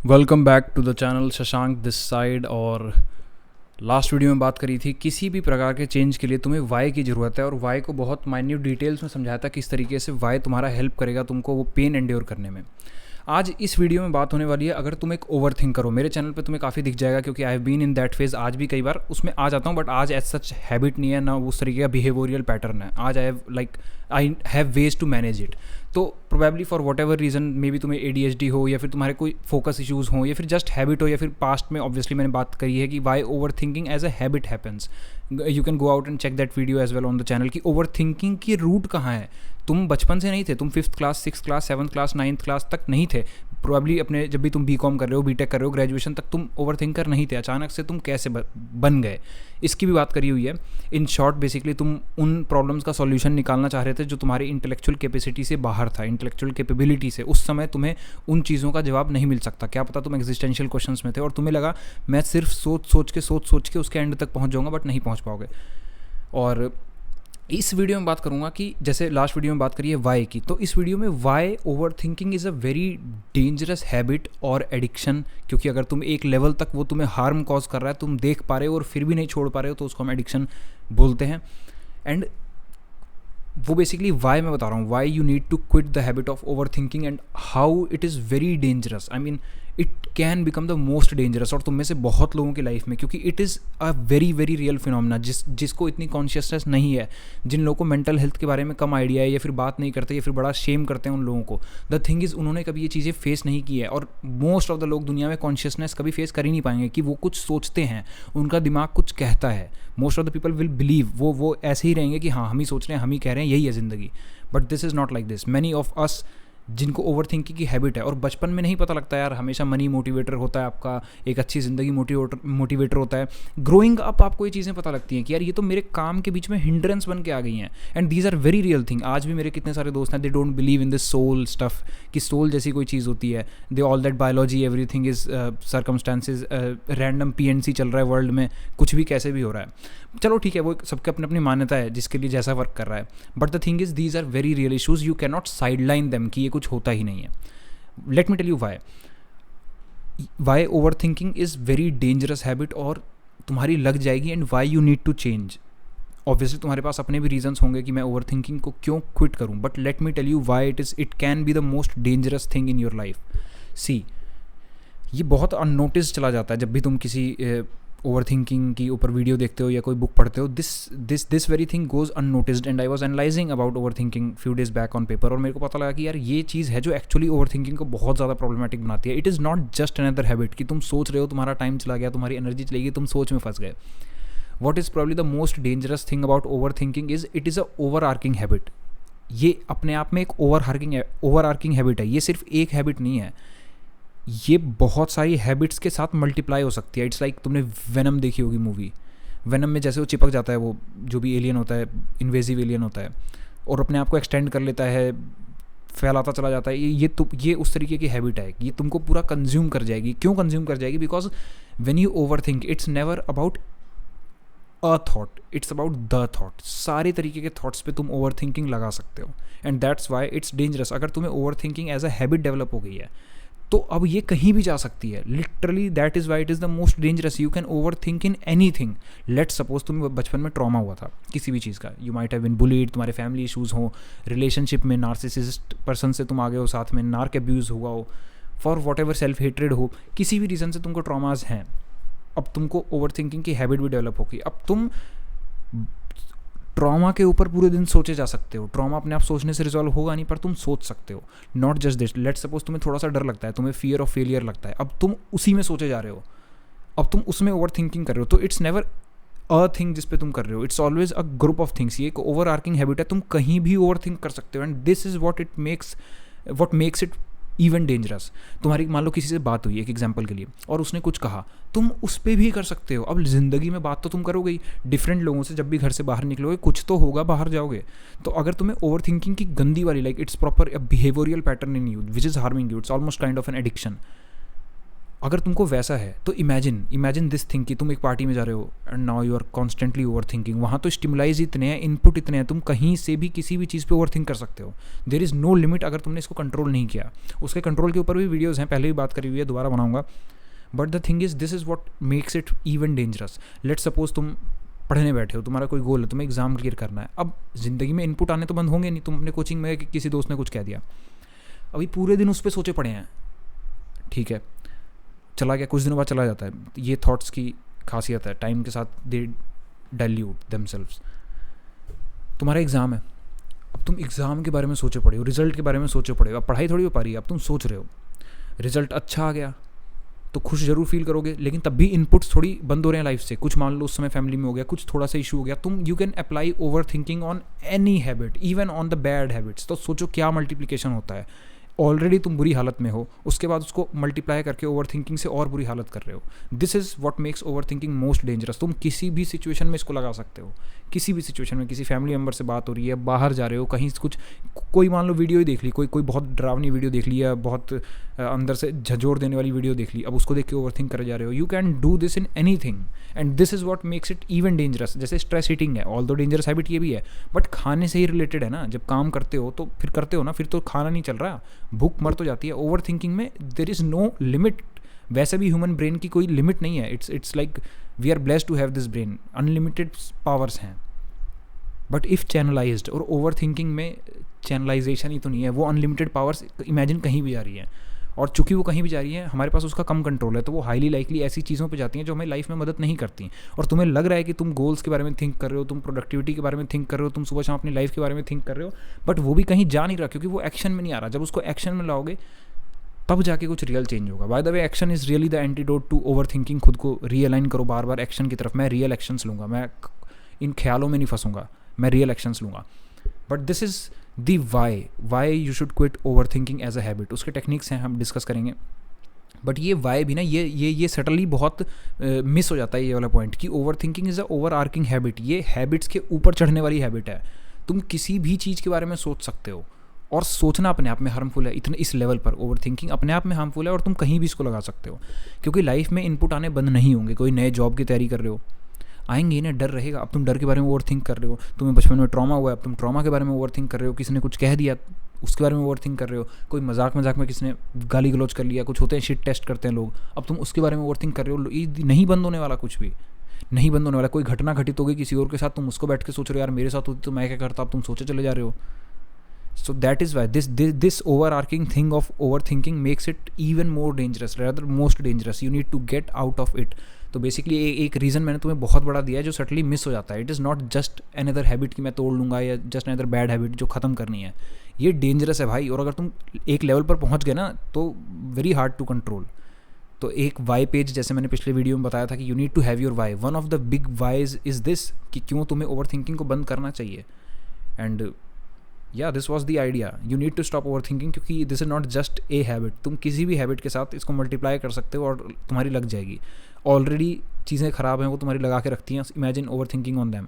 Welcome back to the channel Shashank this side. और last video में बात करी थी किसी भी प्रकार के चेंज के लिए तुम्हें वाई की ज़रूरत है, और वाई को बहुत माइन्यूट डिटेल्स में समझाया था किस तरीके से वाई तुम्हारा हेल्प करेगा तुमको वो पेन एंड्योर करने में। आज इस वीडियो में बात होने वाली है, अगर तुम एक ओवर थिंक करो, मेरे चैनल पे तुम्हें काफ़ी दिख जाएगा क्योंकि I have been in that phase. आज भी कई बार उसमें आ जाता हूँ, बट आज एज सच हैबिट नहीं है, ना उस तरीके का बिहेवियरल पैटर्न है। आज I have ways to manage it. तो probably for whatever reason, maybe तुम्हें ADHD हो, या फिर तुम्हारे कोई फोकस इश्यूज़ हो, या फिर जस्ट हैबिट हो, या फिर पास्ट में ऑब्वियसली मैंने बात करी है कि why overthinking as a habit happens. You can go out and check that video as well on the channel कि ओवर थिंकिंग की रूट कहाँ है। तुम बचपन से नहीं थे, तुम 5th class 6th class 7th class 9th class तक नहीं थे। प्रोबेबली अपने जब भी तुम BCom कर रहे हो, BTech कर रहे हो, ग्रेजुएशन तक तुम ओवर थिंकर नहीं थे। अचानक से तुम कैसे बन गए, इसकी भी बात करी हुई है। इन शॉर्ट बेसिकली तुम उन प्रॉब्लम्स का सॉल्यूशन निकालना चाह रहे थे जो तुम्हारी इंटेलेक्चुअल कैपेसिटी से बाहर था, इंटेलेक्चुअल कैपेबिलिटी से। उस समय तुम्हें उन चीज़ों का जवाब नहीं मिल सकता। क्या पता तुम एग्जिस्टेंशियल क्वेश्चंस में थे और तुम्हें लगा मैं सिर्फ सोच के उसके एंड तक पहुँच जाऊँगा, बट नहीं पहुँच पाओगे। और इस वीडियो में बात करूंगा कि जैसे लास्ट वीडियो में बात करी है वाई की, तो इस वीडियो में why overthinking is a very dangerous habit और एडिक्शन। क्योंकि अगर तुम एक लेवल तक वो तुम्हें हार्म कॉज कर रहा है, तुम देख पा रहे हो और फिर भी नहीं छोड़ पा रहे हो, तो उसको हम एडिक्शन बोलते हैं। एंड वो बेसिकली वाई मैं बता रहा हूँ, why you need to quit the habit of overthinking and how it is very dangerous. I mean it can become the most dangerous. और तुम में से बहुत लोगों की लाइफ में, क्योंकि it is a very very real phenomena, जिसको इतनी कॉन्शियसनेस नहीं है, जिन लोगों को मेंटल हेल्थ के बारे में कम आइडिया है, या फिर बात नहीं करते, या फिर बड़ा शेम करते हैं उन लोगों को। द थिंग इज़ उन्होंने कभी ये चीज़ें फेस नहीं की है। और मोस्ट ऑफ द लोग दुनिया में कॉन्शियसनेस कभी फेस कर ही नहीं पाएंगे कि वो कुछ सोचते हैं, उनका दिमाग कुछ कहता है। Most of the people will believe वो ऐसे ही रहेंगे कि हाँ हम ही सोच रहे हैं, हम ही कह रहे हैं, यही है ज़िंदगी। But this is not like this. Many of us जिनको ओवर थिंकिंग की हैबिट है, और बचपन में नहीं पता लगता यार, हमेशा मनी मोटिवेटर होता है आपका, एक अच्छी ज़िंदगी मोटिवेटर होता है। ग्रोइंग अप आपको ये चीज़ें पता लगती हैं कि यार ये तो मेरे काम के बीच में हिंड्रेंस बन के आ गई हैं। And these are very real thing. आज भी मेरे कितने सारे दोस्त हैं, they don't believe in this soul stuff, कि सोल जैसी कोई चीज़ होती है। They all that biology everything is circumstances, random PNC चल रहा है वर्ल्ड में, कुछ भी कैसे भी हो रहा है। चलो ठीक है, वो सबके अपनी अपनी मान्यता है जिसके लिए जैसा वर्क कर रहा है। But the thing is these are very real issues, you can not sideline them कि ये कुछ होता ही नहीं है। Let me tell you why overthinking is very dangerous habit, और तुम्हारी लग जाएगी। And why you need to change. Obviously तुम्हारे पास अपने भी रीजंस होंगे कि मैं ओवर थिंकिंग को क्यों क्विट करूं, but let me tell you why it can be the most dangerous thing in your life. See, ये बहुत अननोटिस चला जाता है जब भी तुम किसी ओवर थिंकिंग की ऊपर वीडियो देखते हो या कोई बुक पढ़ते हो। This very thing goes unnoticed. And I was analysing about over thinking few days back on paper, और मेरे को पता लगा कि यार ये चीज़ है जो एक्चुअली ओवर थिंकिंग को बहुत ज़्यादा प्रॉब्लमेटिक बनाती है। It is not just another habit कि तुम सोच रहे हो, तुम्हारा टाइम चला गया, तुम्हारी एनर्जी चली गई, तुम सोच में फंस गए। What is probably the most dangerous thing about overthinking is it is a overarching habit. ये अपने आप में एक ओवर आर्किंग हैबिट है। ये सिर्फ एक हैबिट नहीं है, ये बहुत सारी हैबिट्स के साथ मल्टीप्लाई हो सकती है। इट्स लाइक तुमने वेनम देखी होगी मूवी। वेनम में जैसे वो चिपक जाता है, वो जो भी एलियन होता है, इन्वेजिव एलियन होता है, और अपने आप को एक्सटेंड कर लेता है, फैलाता चला जाता है। ये उस तरीके की हैबिट है, ये तुमको पूरा कंज्यूम कर जाएगी। क्यों कंज्यूम कर जाएगी? Because when you over think, it's never about a thought, it's about the thought. सारे तरीके के थॉट्स पे तुम ओवर थिंकिंग लगा सकते हो, and that's why it's dangerous. अगर तुम्हें overthinking as a habit develop हो गई है, तो अब ये कहीं भी जा सकती है। Literally that is why it is the most dangerous. You can over think in any thing. Let suppose तुम्हें बचपन में ट्रॉमा हुआ था किसी भी चीज़ का, you might have been bullied, तुम्हारे फैमिली इशूज़ हो, रिलेशनशिप में नार्सिसिस्ट पर्सन से तुम आगे हो, साथ में नार्क अब्यूज़ हुआ हो, for what ever self hatred हो, किसी भी रीज़न से तुमको ट्रॉमाज हैं। अब तुमको ओवर थिंकिंग की हैबिट भी डेवलप होगी। अब तुम ट्रॉमा के ऊपर पूरे दिन सोचे जा सकते हो। ट्रॉमा अपने आप सोचने से रिजॉल्व होगा नहीं, पर तुम सोच सकते हो। Not just this, let suppose तुम्हें थोड़ा सा डर लगता है, तुम्हें फियर ऑफ फेलियर लगता है, अब तुम उसी में सोचे जा रहे हो, अब तुम उसमें ओवर थिंकिंग कर रहे हो। तो इट्स नेवर अ थिंग जिस पे तुम कर रहे हो, it's always a group of things. ये एक ओवर आर्किंग हैबिट है, तुम कहीं भी ओवर थिंक कर सकते हो। And this is what makes it even dangerous. तुम्हारी मान लो किसी से बात हुई एक एग्जाम्पल के लिए, और उसने कुछ कहा, तुम उस पर भी कर सकते हो। अब ज़िंदगी में बात तो तुम करोगे ही डिफरेंट लोगों से, जब भी घर से बाहर निकलोगे कुछ तो होगा, बाहर जाओगे। तो अगर तुम्हें ओवर थिंकिंग की गंदी वाली, like it's proper behavioural pattern in you which is harming you, it's almost kind of an addiction. अगर तुमको वैसा है तो इमेजिन दिस थिंग कि तुम एक पार्टी में जा रहे हो and now you are constantly overthinking. वहाँ तो स्टिमुलाइज इतने हैं, इनपुट इतने हैं, तुम कहीं से भी किसी भी चीज़ पे ओवर थिंक कर सकते हो। देयर इज़ नो लिमिट अगर तुमने इसको कंट्रोल नहीं किया। उसके कंट्रोल के ऊपर भी वीडियोज़ हैं, पहले भी बात करी हुई है, दोबारा बनाऊंगा। But the thing is this is what makes it even dangerous. Let's suppose तुम पढ़ने बैठे हो, तुम्हारा कोई गोल है, तुम्हें एग्जाम क्लियर करना है। अब ज़िंदगी में इनपुट आने तो बंद होंगे नहीं। तुम अपने कोचिंग में किसी दोस्त ने कुछ कह दिया, अभी पूरे दिन उस पर सोचे पड़े हैं, ठीक है, चला गया, कुछ दिनों बाद चला जाता है। ये थॉट्स की खासियत है, टाइम के साथ दे डाइल्यूट देमसेल्व्स। तुम्हारा एग्ज़ाम है, अब तुम एग्ज़ाम के बारे में सोचे पड़े हो, रिजल्ट के बारे में सोचे पड़े हो। अब पढ़ाई थोड़ी हो पा रही है, अब तुम सोच रहे हो। रिजल्ट अच्छा आ गया तो खुश ज़रूर फील करोगे, लेकिन तब भी इनपुट्स थोड़ी बंद हो रहे हैं लाइफ से। कुछ मान लो उस समय फैमिली में हो गया, कुछ थोड़ा सा इशू हो गया, तुम you can apply over thinking on any habit, even on the bad habits. तो सोचो क्या मल्टीप्लिकेशन होता है। ऑलरेडी तुम बुरी हालत में हो, उसके बाद उसको मल्टीप्लाई करके ओवर थिंकिंग से और बुरी हालत कर रहे हो। This is what makes over thinking most dangerous. तुम किसी भी सिचुएशन में इसको लगा सकते हो, किसी भी सिचुएशन में। किसी फैमिली मेम्बर से बात हो रही है, बाहर जा रहे हो, कहीं कुछ, कोई मान लो वीडियो ही देख ली, कोई बहुत डरावनी वीडियो देख ली, या बहुत अंदर से झंझोर देने वाली वीडियो देख ली, अब उसको देख के ओवर थिंक करे जा रहे हो। You can do this in any thing and this is what makes it even dangerous. जैसे स्ट्रेस ईटिंग है, ऑल दो डेंजरस हैबिट ये भी है, बट खाने से ही रिलेटेड है ना। जब काम करते हो तो फिर करते हो ना, फिर तो खाना नहीं चल रहा, भूख मर तो जाती है। ओवर थिंकिंग में देयर इज़ नो लिमिट। वैसे भी ह्यूमन ब्रेन की कोई लिमिट नहीं है। It's like we are blessed to have this brain, unlimited powers हैं। बट इफ़ चैनलाइज्ड, और ओवर थिंकिंग में चैनलाइजेशन ही तो नहीं है, वो अनलिमिटेड पावर्स इमेजिन कहीं भी जा रही हैं, और चूंकि वो कहीं भी जा रही है, हमारे पास उसका कम कंट्रोल है, तो वो हाईली लाइकली ऐसी चीज़ों पे जाती हैं जो हमें लाइफ में मदद नहीं करती। और तुम्हें लग रहा है कि तुम गोल्स के बारे में थिंक कर रहे हो, तुम प्रोडक्टिविटी के बारे में थिंक कर रहे हो, तुम सुबह शाम अपनी लाइफ के बारे में थिंक कर रहे हो, बट वो भी कहीं जा नहीं रहा, क्योंकि वो एक्शन में नहीं आ रहा। जब उसको एक्शन में लाओगे तब जाके कुछ रियल चेंज होगा। By the way, action is really the antidote to overthinking. खुद को रियलाइन करो बार बार एक्शन की तरफ। मैं रियल एक्शंस लूँगा, मैं इन ख्यालों में नहीं फंसूंगा, मैं रियल एक्शंस लूँगा। But this is the why you should quit overthinking as a habit. उसके टेक्निक्स हैं, हम डिस्कस करेंगे। बट ये वाई भी ना, ये सटनली बहुत मिस हो जाता है ये वाला पॉइंट, कि overthinking is a overarching habit. ये हैबिट्स के ऊपर चढ़ने वाली हैबिट है। तुम किसी भी चीज़ के बारे में सोच सकते हो, और सोचना अपने आप में हार्मफुल है। इतने इस लेवल पर ओवर थिंकिंग अपने आप में हार्मफुल है, और तुम कहीं भी इसको लगा सकते हो, क्योंकि लाइफ में इनपुट आने बंद नहीं होंगे। कोई नए जॉब की तैयारी कर रहे हो, आएंगे ना, डर रहेगा। अब तुम डर के बारे में ओवर थिंक कर रहे हो, तुम्हें बचपन में ट्रॉमा हुआ है, अब तुम ट्रॉमा के बारे में ओवर थिंक कर रहे हो। किसी ने कुछ कह दिया, उसके बारे में ओवर थिंक कर रहे हो। कोई मजाक में किसी ने गाली गलौज कर लिया, कुछ होते हैं शिट टेस्ट करते हैं लोग, अब तुम उसके बारे में ओवर थिंक कर रहे हो। ये नहीं बंद होने वाला, कुछ भी नहीं बंद होने वाला। कोई घटना घटित हो गई किसी और के साथ, तुम उसको बैठ के सोच रहे हो, यार मेरे साथ होती तो मैं क्या करता, अब तुम सोचे चले जा रहे हो। So that is why this overarching thing of overthinking makes it even more dangerous, rather most dangerous. You need to get out of it. तो बेसिकली एक रीज़न मैंने तुम्हें बहुत बड़ा दिया है जो सटली मिस हो जाता है। It is not just another habit कि मैं तोड़ लूँगा, या जस्ट अनदर बैड हैबिट जो ख़त्म करनी है। ये डेंजरस है भाई, और अगर तुम एक लेवल पर पहुँच गए ना तो वेरी हार्ड टू कंट्रोल। तो एक वाई पेज, जैसे मैंने पिछले वीडियो में बताया था कि you need to have your why. One of the big whys is this, कि क्यों तुम्हें ओवर थिंकिंग को बंद करना चाहिए। एंड या this was the idea, you need to stop overthinking, क्योंकि this is not just a habit. तुम किसी भी हैबिट के साथ इसको मल्टीप्लाई कर सकते हो और तुम्हारी लग जाएगी। ऑलरेडी चीज़ें ख़राब हैं, वो तुम्हारी लगा के रखती हैं। Imagine overthinking on them.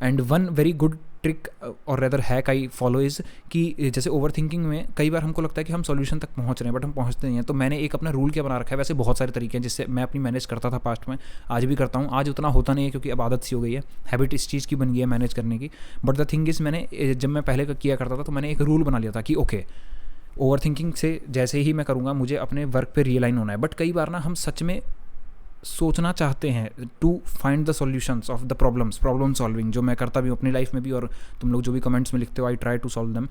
And one very good trick और rather hack I follow is कि जैसे ओवर थिंकिंग में कई बार हमको लगता है कि हम सॉल्यूशन तक पहुंच रहे हैं, बट हम पहुंचते नहीं हैं। तो मैंने एक अपना रूल क्या बना रखा है। वैसे बहुत सारे तरीके हैं जिससे मैं अपनी मैनेज करता था पास्ट में, आज भी करता हूँ। आज उतना होता नहीं है क्योंकि अब आदत सी हो गई है, हैबिट इस चीज़ की बन गई है मैनेज करने की। बट द थिंग इज़, मैंने जब मैं पहले किया करता था तो मैंने एक रूल बना लिया था कि ओके, ओवर थिंकिंग से जैसे ही मैं करूँगा मुझे अपने वर्क पे रियलाइन होना है। बट कई बार ना हम सच में सोचना चाहते हैं to find the solutions of the problem solving, जो मैं करता भी हूँ अपनी लाइफ में भी, और तुम लोग जो भी कमेंट्स में लिखते हो, I try to solve them.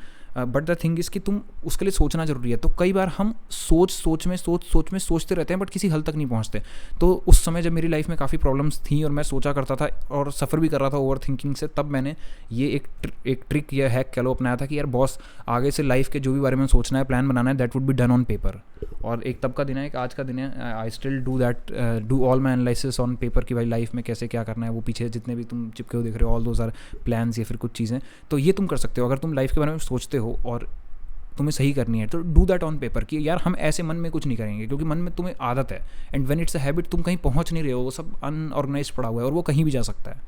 But the thing is कि तुम उसके लिए सोचना जरूरी है। तो कई बार हम सोच में सोचते रहते हैं, बट किसी हल तक नहीं पहुँचते। तो उस समय जब मेरी लाइफ में काफ़ी प्रॉब्लम्स थी और मैं सोचा करता था और सफ़र भी कर रहा था ओवर थिंकिंग से, तब मैंने ये एक ट्रिक या हैक कह लो अपनाया था कि यार बॉस, आगे से लाइफ के जो भी बारे में सोचना है, प्लान बनाना है, that would be done on paper. और एक तब का दिन है, एक आज का दिन है। I still do all my analysis on paper कि भाई लाइफ में कैसे क्या करना है। वो पीछे जितने भी तुम चिपके हो देख रहे हो, ऑल दोज आर प्लान्स या फिर कुछ चीज़ें। तो ये तुम कर सकते हो अगर तुम लाइफ के बारे में सोचते हो और तुम्हें सही करनी है, तो डू दैट ऑन पेपर कि यार हम ऐसे मन में कुछ नहीं करेंगे, क्योंकि मन में तुम्हें आदत है। And when it's a habit, तुम कहीं पहुंच नहीं रहे हो, वो सब अनऑर्गेनाइज पड़ा हुआ है और वो कहीं भी जा सकता है।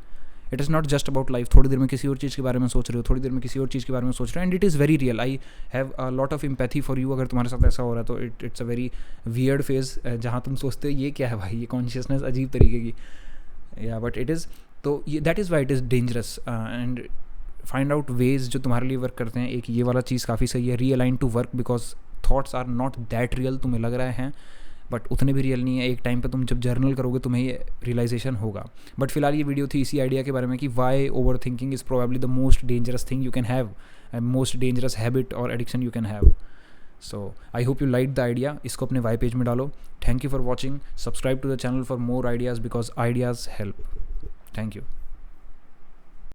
It is not just about life, थोड़ी देर में किसी और चीज़ के बारे में सोच रहे हो, थोड़ी देर में किसी और चीज़ के बारे में सोच रहे हो, and it is very real. I have a lot of empathy for you. अगर तुम्हारे साथ ऐसा हो रहा है तो it's a very weird phase जहाँ तुम सोचते हो ये क्या है भाई, ये कॉन्शियसनेस अजीब तरीके की. या बट इट इज़, तो ये that is why it is dangerous. And find out ways जो तुम्हारे लिए वर्क करते हैं. एक ये वाला चीज़ काफ़ी सही है, realign to work, because thoughts are not that real. तुम्हें लग रहे हैं बट उतने भी रियल नहीं है. एक टाइम पे तुम जब जर्नल करोगे तुम्हें ये रियलाइजेशन होगा. बट फिलहाल ये वीडियो थी इसी आइडिया के बारे में कि why overthinking is probably the most dangerous thing you can have, and most dangerous habit और addiction you can have. So I hope you like the idea. इसको अपने वाई पेज में डालो. Thank you for watching. Subscribe to the channel for more ideas because ideas help. Thank you.